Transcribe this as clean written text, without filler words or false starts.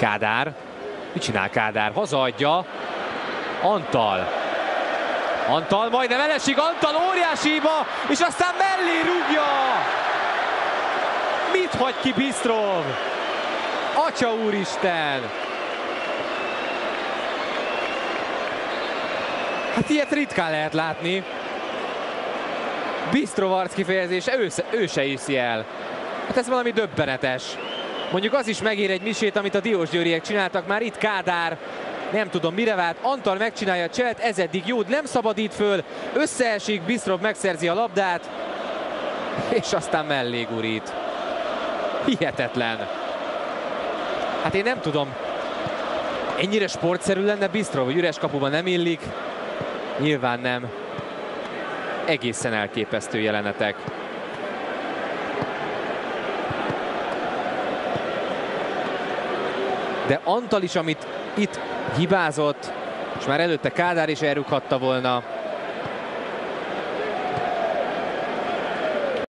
Kádár. Mit csinál Kádár? Hazaadja. Antal. Antal majdnem elesik, Antal óriási hiba, és aztán mellé rúgja! Mit hagy ki Bistrov? Atya úristen! Hát ilyet ritkán lehet látni. Bistrov arckifejezés, ő se hiszi el. Hát ez valami döbbenetes. Mondjuk az is megér egy misét, amit a diósgyőriek csináltak már. Itt Kádár, nem tudom mire vált, Antal megcsinálja a cselet, ez eddig jó, nem szabadít föl, összeesik, Bistrov megszerzi a labdát, és aztán mellé gurít. Hihetetlen. Hát én nem tudom, ennyire sportszerű lenne Bistrov, hogy üres kapuban nem illik? Nyilván nem. Egészen elképesztő jelenetek. De Antal is, amit itt hibázott, és már előtte Kádár is elrúghatta volna.